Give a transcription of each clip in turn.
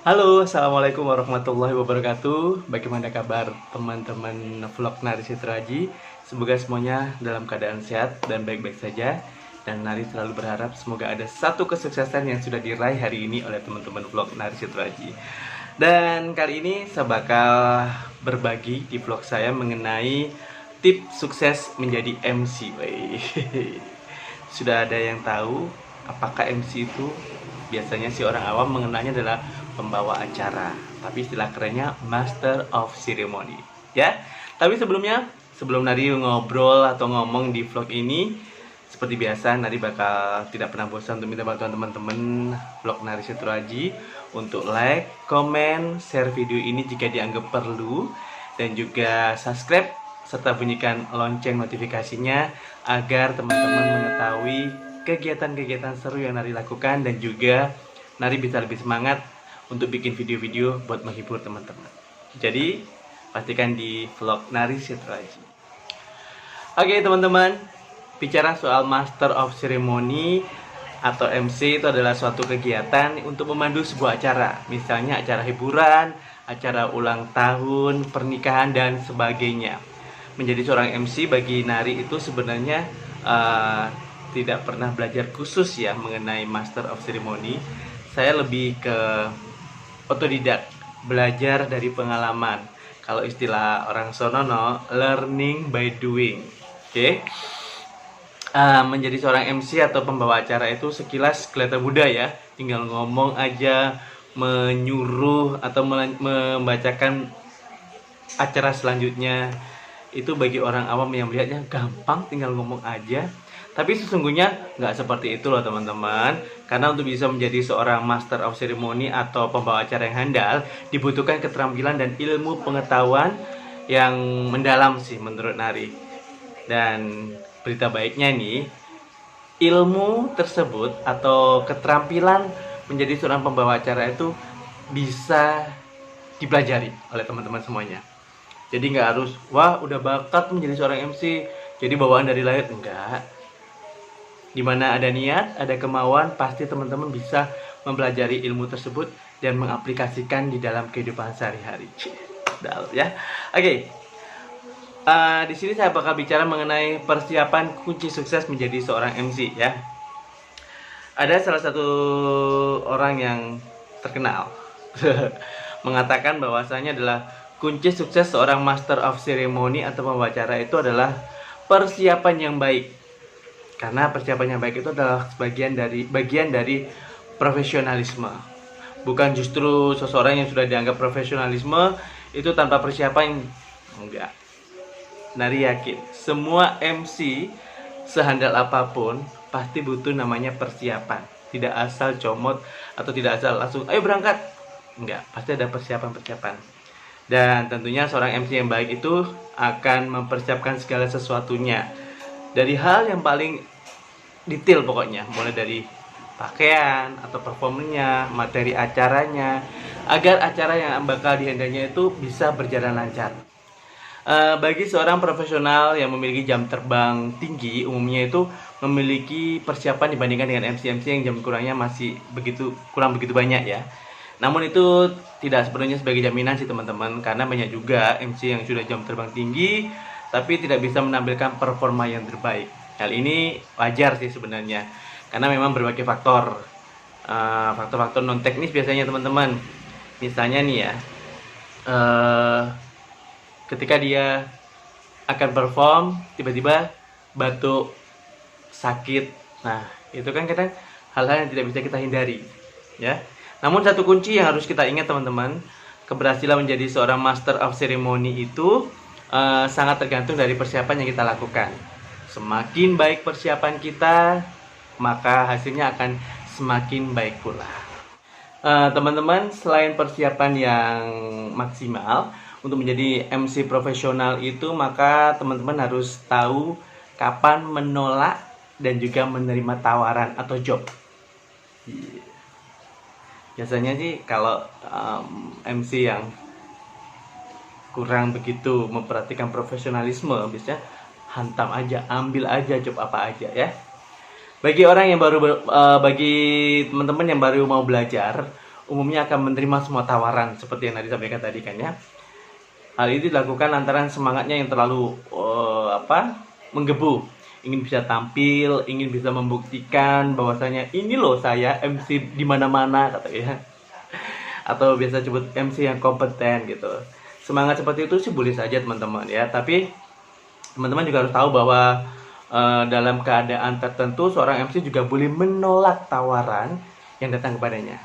Halo, Assalamualaikum warahmatullahi wabarakatuh. Bagaimana kabar teman-teman vlog Nari Sitraji? Semoga semuanya dalam keadaan sehat dan baik-baik saja. Dan Nari selalu berharap semoga ada satu kesuksesan yang sudah diraih hari ini oleh teman-teman vlog Nari Sitraji. Dan kali ini saya bakal berbagi di vlog saya mengenai tips sukses menjadi MC. Wey. Sudah ada yang tahu apakah MC itu? Biasanya si orang awam mengenalnya adalah pembawa acara, tapi istilah kerennya Master of Ceremony, ya. Tapi sebelum Nari ngobrol atau ngomong di vlog ini, seperti biasa Nari bakal tidak pernah bosan untuk minta bantuan teman-teman vlog Nari Sitraji untuk like, komen, share video ini jika dianggap perlu, dan juga subscribe serta bunyikan lonceng notifikasinya agar teman-teman mengetahui kegiatan-kegiatan seru yang Nari lakukan, dan juga Nari bisa lebih semangat untuk bikin video-video buat menghibur teman-teman. Jadi pastikan di vlog Nari Sitraji. Oke teman-teman, bicara soal Master of Ceremony atau MC itu adalah suatu kegiatan untuk memandu sebuah acara. Misalnya acara hiburan, acara ulang tahun, pernikahan, dan sebagainya. Menjadi seorang MC bagi Nari itu sebenarnya tidak pernah belajar khusus ya mengenai Master of Ceremony. Saya lebih ke otodidak, belajar dari pengalaman. Kalau istilah orang sonono, learning by doing. Oke. Menjadi seorang MC atau pembawa acara itu sekilas kelihatan mudah ya, tinggal ngomong aja, menyuruh atau membacakan acara selanjutnya. Itu bagi orang awam yang melihatnya gampang, tinggal ngomong aja. Tapi sesungguhnya nggak seperti itu loh teman-teman. Karena untuk bisa menjadi seorang Master of Ceremony atau pembawa acara yang handal, dibutuhkan keterampilan dan ilmu pengetahuan yang mendalam sih menurut Nari. Dan berita baiknya nih, ilmu tersebut atau keterampilan menjadi seorang pembawa acara itu bisa dipelajari oleh teman-teman semuanya. Jadi nggak harus, wah udah bakat menjadi seorang MC, jadi bawaan dari lahir. Enggak. Dimana ada niat, ada kemauan, pasti teman-teman bisa mempelajari ilmu tersebut dan mengaplikasikan di dalam kehidupan sehari-hari. Dalam ya. Oke. Di sini saya bakal bicara mengenai persiapan kunci sukses menjadi seorang MC ya. Ada salah satu orang yang terkenal mengatakan bahwasanya adalah kunci sukses seorang Master of Ceremony atau pembawa acara itu adalah persiapan yang baik. Karena persiapan yang baik itu adalah bagian dari profesionalisme. Bukan justru seseorang yang sudah dianggap profesionalisme itu tanpa persiapan, enggak. Nari yakin semua MC sehandal apapun pasti butuh namanya persiapan. Tidak asal comot atau tidak asal langsung ayo berangkat. Enggak, pasti ada persiapan. Dan tentunya seorang MC yang baik itu akan mempersiapkan segala sesuatunya. Dari hal yang paling detail pokoknya, mulai dari pakaian atau performanya, materi acaranya, agar acara yang bakal dihandanya itu bisa berjalan lancar. Bagi seorang profesional yang memiliki jam terbang tinggi, umumnya itu memiliki persiapan dibandingkan dengan MC-MC yang jam kurangnya masih kurang begitu banyak ya. Namun itu tidak sepenuhnya sebagai jaminan sih teman-teman, karena banyak juga MC yang sudah jam terbang tinggi tapi tidak bisa menampilkan performa yang terbaik. Hal ini wajar sih sebenarnya, karena memang berbagai faktor, faktor-faktor non teknis biasanya teman-teman. Misalnya nih ya, ketika dia akan perform tiba-tiba batuk, sakit, nah itu kan kadang hal-hal yang tidak bisa kita hindari ya. Namun satu kunci yang harus kita ingat teman-teman, keberhasilan menjadi seorang Master of Ceremony itu sangat tergantung dari persiapan yang kita lakukan. Semakin baik persiapan kita, maka hasilnya akan semakin baik pula. Teman-teman, selain persiapan yang maksimal untuk menjadi MC profesional itu, maka teman-teman harus tahu kapan menolak dan juga menerima tawaran atau job. Biasanya sih kalau MC yang kurang begitu memperhatikan profesionalisme, biasanya hantam aja, ambil aja job apa aja ya. Bagi orang yang bagi teman-teman yang baru mau belajar umumnya akan menerima semua tawaran seperti yang tadi sampaikan tadi kan ya. Hal ini dilakukan lantaran semangatnya yang terlalu menggebu, ingin bisa tampil, ingin bisa membuktikan bahwasanya ini loh saya MC di mana-mana katanya. Atau biasa sebut MC yang kompeten gitu. Semangat seperti itu sih boleh saja teman-teman ya, tapi teman-teman juga harus tahu bahwa dalam keadaan tertentu seorang MC juga boleh menolak tawaran yang datang kepadanya.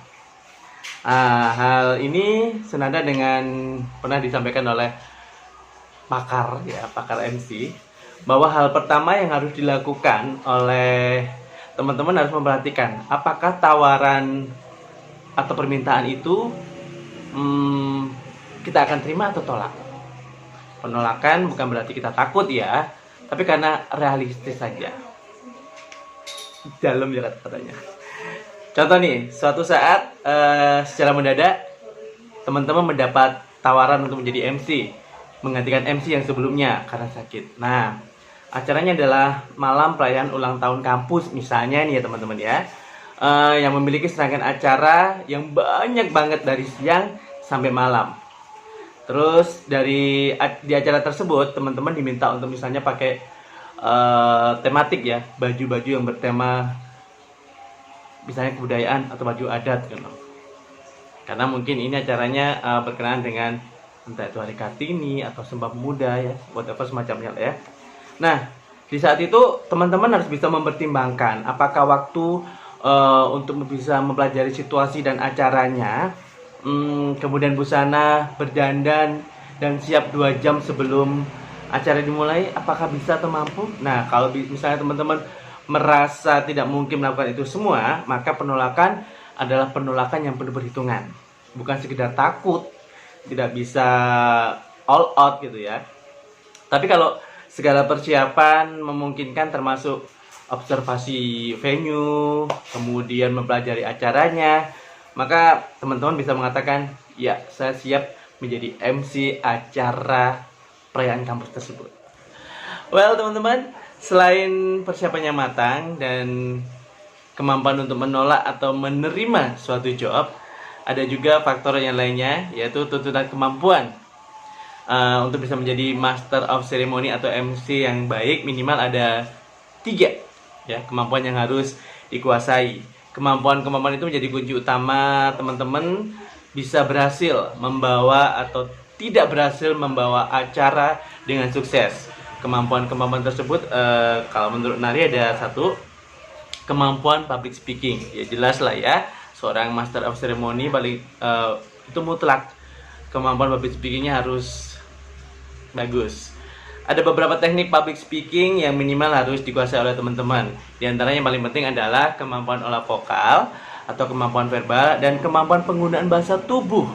Hal ini senada dengan pernah disampaikan oleh pakar MC, bahwa hal pertama yang harus dilakukan oleh teman-teman harus memperhatikan apakah tawaran atau permintaan itu kita akan terima atau tolak. Penolakan bukan berarti kita takut ya, tapi karena realistis saja. Dalam ya katanya. Contoh nih, suatu saat secara mendadak teman-teman mendapat tawaran untuk menjadi MC, menggantikan MC yang sebelumnya karena sakit. Nah, acaranya adalah malam perayaan ulang tahun kampus misalnya nih ya teman-teman ya, yang memiliki serangkaian acara yang banyak banget dari siang sampai malam. Terus di acara tersebut teman-teman diminta untuk misalnya pakai tematik ya, baju-baju yang bertema misalnya kebudayaan atau baju adat gitu. Karena mungkin ini acaranya berkenaan dengan entah itu Hari Kartini atau Sumpah Pemuda ya, whatever semacamnya ya. Nah, di saat itu teman-teman harus bisa mempertimbangkan apakah waktu untuk bisa mempelajari situasi dan acaranya, kemudian busana, berdandan, dan siap 2 jam sebelum acara dimulai, apakah bisa atau mampu? Nah, kalau misalnya teman-teman merasa tidak mungkin melakukan itu semua, maka penolakan adalah penolakan yang penuh perhitungan. Bukan sekedar takut, tidak bisa all out gitu ya. Tapi kalau segala persiapan memungkinkan termasuk observasi venue, kemudian mempelajari acaranya, maka teman-teman bisa mengatakan, ya saya siap menjadi MC acara perayaan kampus tersebut. Well teman-teman, selain persiapannya matang dan kemampuan untuk menolak atau menerima suatu job, ada juga faktor yang lainnya, yaitu tuntutan kemampuan. Untuk bisa menjadi Master of Ceremony atau MC yang baik, minimal ada 3 ya kemampuan yang harus dikuasai. Kemampuan-kemampuan itu menjadi kunci utama teman-teman bisa berhasil membawa atau tidak berhasil membawa acara dengan sukses. Kemampuan-kemampuan tersebut kalau menurut Nari ada 1, kemampuan public speaking. Ya jelas lah ya, seorang Master of Ceremony paling itu mutlak kemampuan public speakingnya harus bagus. Ada beberapa teknik public speaking yang minimal harus dikuasai oleh teman-teman. Di antaranya yang paling penting adalah kemampuan olah vokal atau kemampuan verbal dan kemampuan penggunaan bahasa tubuh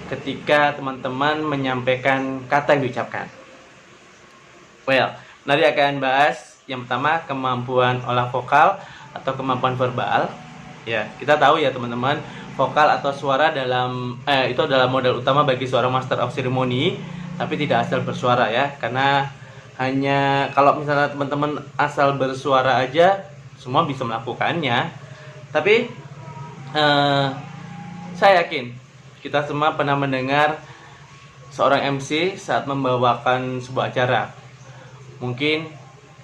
ketika teman-teman menyampaikan kata yang diucapkan. Well, Nari akan bahas yang pertama kemampuan olah vokal atau kemampuan verbal. Ya, kita tahu ya teman-teman, vokal atau suara itu adalah modal utama bagi seorang Master of Ceremony, tapi tidak asal bersuara ya, karena hanya kalau misalnya teman-teman asal bersuara aja semua bisa melakukannya. Tapi saya yakin kita semua pernah mendengar seorang MC saat membawakan sebuah acara. Mungkin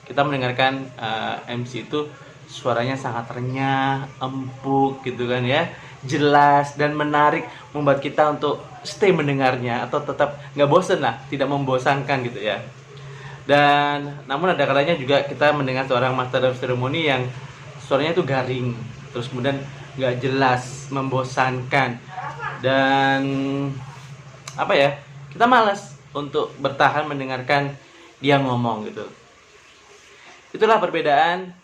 kita mendengarkan MC itu suaranya sangat renyah, empuk gitu kan ya, jelas dan menarik, membuat kita untuk stay mendengarnya atau tetap nggak bosen lah, tidak membosankan gitu ya. Dan namun ada kalanya juga kita mendengar seorang Master of Ceremony yang suaranya itu garing, terus kemudian nggak jelas, membosankan, dan kita malas untuk bertahan mendengarkan dia ngomong gitu. Itulah perbedaan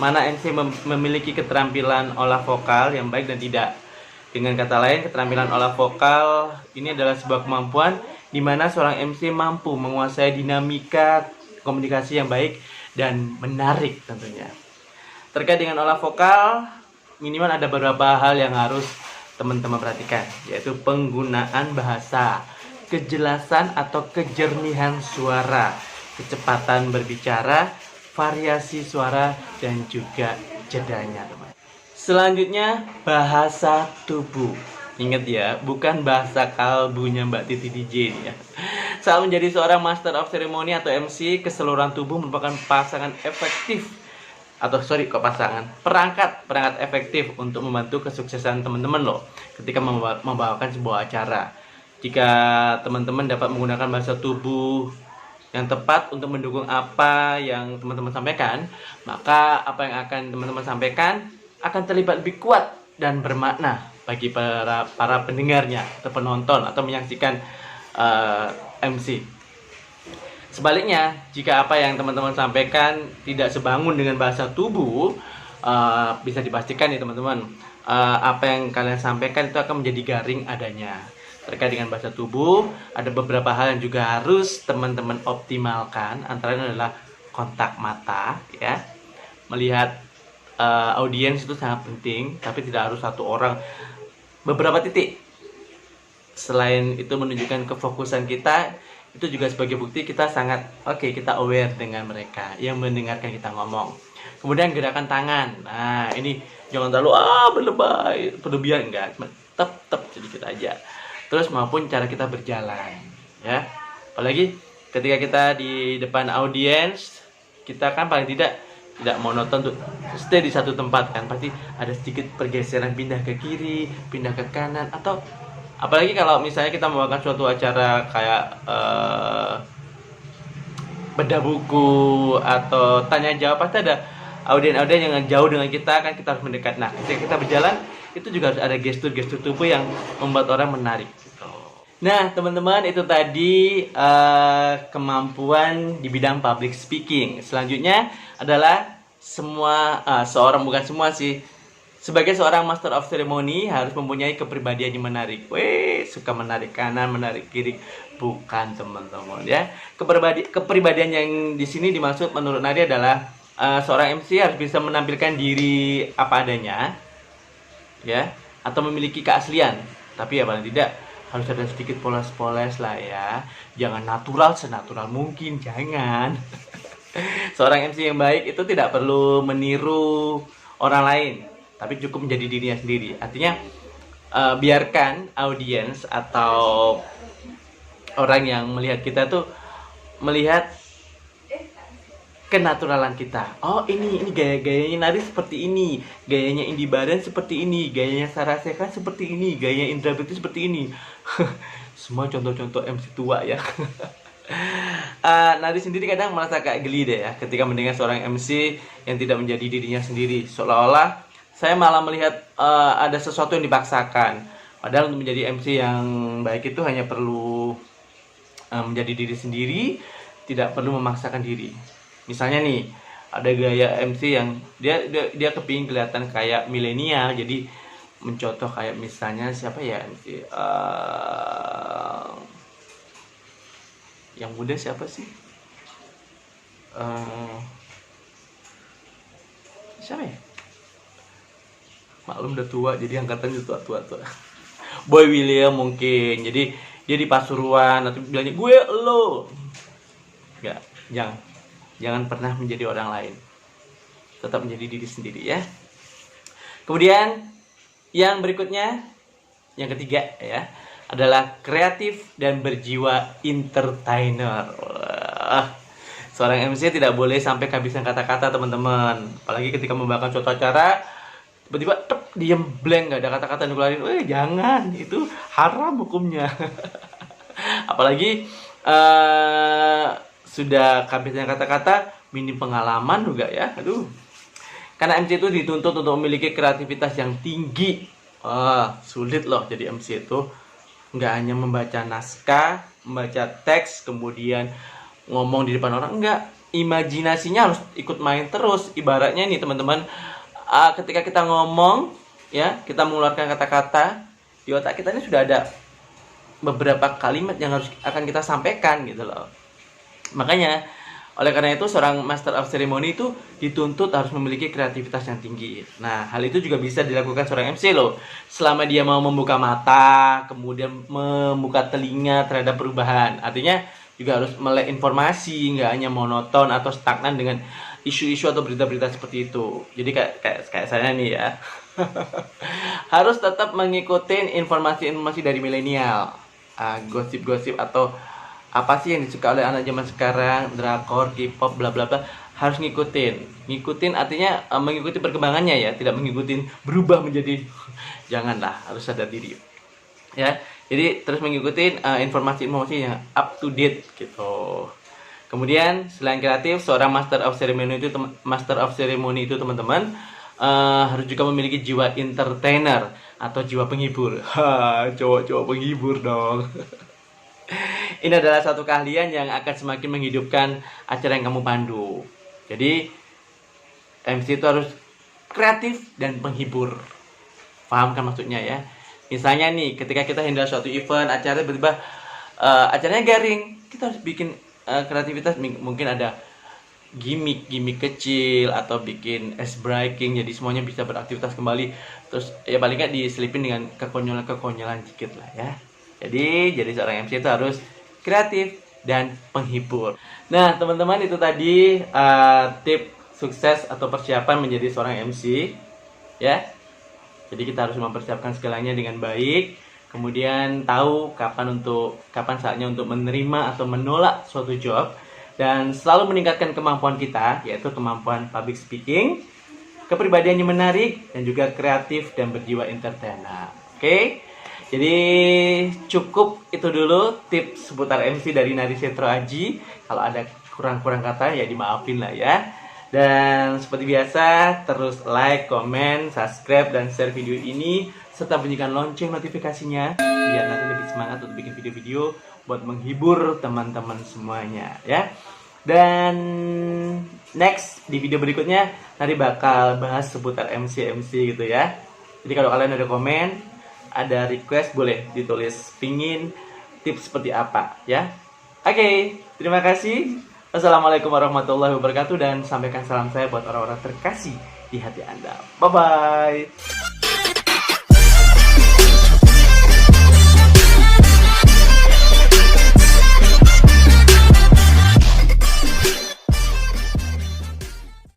mana MC memiliki keterampilan olah vokal yang baik dan tidak. Dengan kata lain, keterampilan olah vokal ini adalah sebuah kemampuan di mana seorang MC mampu menguasai dinamika komunikasi yang baik dan menarik tentunya. Terkait dengan olah vokal, minimal ada beberapa hal yang harus teman-teman perhatikan, yaitu penggunaan bahasa, kejelasan atau kejernihan suara, kecepatan berbicara, variasi suara, dan juga jedanya teman. Selanjutnya, bahasa tubuh. Ingat ya, bukan bahasa kalbunya Mbak Titi DJ ini ya. Saat menjadi seorang Master of Ceremony atau MC, keseluruhan tubuh merupakan pasangan efektif perangkat efektif untuk membantu kesuksesan teman-teman loh ketika membawakan sebuah acara. Jika teman-teman dapat menggunakan bahasa tubuh yang tepat untuk mendukung apa yang teman-teman sampaikan, maka apa yang akan teman-teman sampaikan akan terlibat lebih kuat dan bermakna bagi para pendengarnya atau penonton atau menyaksikan MC. Sebaliknya, jika apa yang teman-teman sampaikan tidak sebangun dengan bahasa tubuh, bisa dipastikan nih teman-teman, apa yang kalian sampaikan itu akan menjadi garing adanya. Terkait dengan bahasa tubuh, ada beberapa hal yang juga harus teman-teman optimalkan. Antara lain adalah kontak mata, ya. Melihat audiens itu sangat penting, tapi tidak harus satu orang, beberapa titik. Selain itu menunjukkan kefokusan kita, itu juga sebagai bukti kita sangat kita aware dengan mereka yang mendengarkan kita ngomong. Kemudian gerakan tangan. Nah, ini jangan terlalu berlebihan, enggak, tep sedikit aja. Terus maupun cara kita berjalan, ya. Apalagi ketika kita di depan audiens, kita kan paling tidak monoton untuk stay di satu tempat kan, pasti ada sedikit pergeseran, pindah ke kiri, pindah ke kanan, atau apalagi kalau misalnya kita membawakan suatu acara kayak bedah buku atau tanya jawab, pasti ada audien yang jauh dengan kita kan, kita harus mendekat. Nah, ketika kita berjalan itu juga harus ada gestur-gestur tubuh yang membuat orang menarik gitu. Nah, teman-teman, itu tadi kemampuan di bidang public speaking. Selanjutnya adalah sebagai seorang Master of Ceremony harus mempunyai kepribadian yang menarik. Suka menarik kanan, menarik kiri, bukan teman-teman ya. Kepribadian yang di sini dimaksud menurut Nari adalah seorang MC harus bisa menampilkan diri apa adanya, ya, atau memiliki keaslian. Tapi ya paling tidak harus ada sedikit poles-poles lah ya. Jangan senatural mungkin, jangan. Seorang MC yang baik itu tidak perlu meniru orang lain, tapi cukup menjadi dirinya sendiri. Artinya biarkan audiens atau orang yang melihat kita tuh melihat kenaturalan kita. Oh, ini gayanya Nari seperti ini, gayanya Indy Barens seperti ini, gayanya Sarah Sechan seperti ini, gayanya Indra Bekti seperti ini. Semua contoh-contoh MC tua ya. Nari sendiri kadang merasa kayak geli deh ya ketika mendengar seorang MC yang tidak menjadi dirinya sendiri, seolah-olah saya malah melihat ada sesuatu yang dipaksakan. Padahal untuk menjadi MC yang baik itu hanya perlu menjadi diri sendiri, tidak perlu memaksakan diri. Misalnya nih, ada gaya MC yang dia kepingin kelihatan kayak milenial, jadi mencontoh kayak misalnya siapa ya MC yang muda siapa sih? Siapa ya? Maklum udah tua, jadi angkatannya tua. Boy William mungkin. Jadi dia di Pasuruan atau bilangnya gue lo. Enggak, jangan pernah menjadi orang lain. Tetap menjadi diri sendiri ya. Kemudian yang berikutnya, yang ketiga ya, adalah kreatif dan berjiwa entertainer. Seorang MC tidak boleh sampai kehabisan kata-kata teman-teman. Apalagi ketika membawakan suatu acara, tiba-tiba diem blank, gak ada kata-kata yang dikeluarin. Jangan, itu haram hukumnya. Apalagi sudah kehabisan kata-kata, minim pengalaman juga ya. Karena MC itu dituntut untuk memiliki kreativitas yang tinggi. Sulit loh jadi MC itu. Nggak hanya membaca naskah, membaca teks, kemudian ngomong di depan orang. Enggak, imajinasinya harus ikut main terus. Ibaratnya nih teman-teman, ketika kita ngomong, ya, kita mengeluarkan kata-kata, di otak kita ini sudah ada beberapa kalimat yang akan kita sampaikan gitu loh. Makanya, oleh karena itu seorang Master of Ceremony itu dituntut harus memiliki kreativitas yang tinggi. Nah, hal itu juga bisa dilakukan seorang MC loh. Selama dia mau membuka mata, kemudian membuka telinga terhadap perubahan. Artinya juga harus melek informasi, nggak hanya monoton atau stagnan dengan isu-isu atau berita-berita seperti itu. Jadi kayak saya nih ya. Harus tetap mengikuti informasi-informasi dari milenial, gosip-gosip atau apa sih yang disuka oleh anak zaman sekarang, drakor, K-pop, bla bla bla, harus ngikutin artinya mengikuti perkembangannya ya, tidak mengikuti berubah menjadi janganlah, harus sadar diri ya. Jadi terus mengikuti informasi-informasi yang up to date gitu. Kemudian selain kreatif, seorang master of ceremony itu teman-teman harus juga memiliki jiwa entertainer atau jiwa penghibur. Cowok-cowok penghibur dong. Ini adalah satu keahlian yang akan semakin menghidupkan acara yang kamu pandu. Jadi MC itu harus kreatif dan penghibur. Paham kan maksudnya ya? Misalnya nih, ketika kita handle suatu event, acara tiba-tiba acaranya garing, kita harus bikin kreativitas. Mungkin ada gimmick kecil atau bikin ice breaking, jadi semuanya bisa beraktivitas kembali. Terus ya paling nggak diselipin dengan kekonyolan dikit lah ya. Jadi seorang MC itu harus kreatif dan penghibur. Nah teman-teman, itu tadi tip sukses atau persiapan menjadi seorang MC ya. Jadi kita harus mempersiapkan segalanya dengan baik, kemudian tahu kapan saatnya untuk menerima atau menolak suatu job, dan selalu meningkatkan kemampuan kita, yaitu kemampuan public speaking, kepribadiannya menarik, dan juga kreatif dan berjiwa entertainer. Oke? Jadi cukup itu dulu tips seputar MC dari Nari Setro Aji. Kalau ada kurang-kurang kata ya dimaafin lah ya. Dan seperti biasa, terus like, comment, subscribe, dan share video ini, serta bunyikan lonceng notifikasinya biar nanti lebih semangat untuk bikin video-video buat menghibur teman-teman semuanya ya. Dan next di video berikutnya nanti bakal bahas seputar MC gitu ya. Jadi kalau kalian ada komen, ada request, boleh ditulis pingin tips seperti apa ya. Oke, terima kasih. Assalamualaikum warahmatullahi wabarakatuh, dan sampaikan salam saya buat orang-orang terkasih di hati Anda. Bye-bye.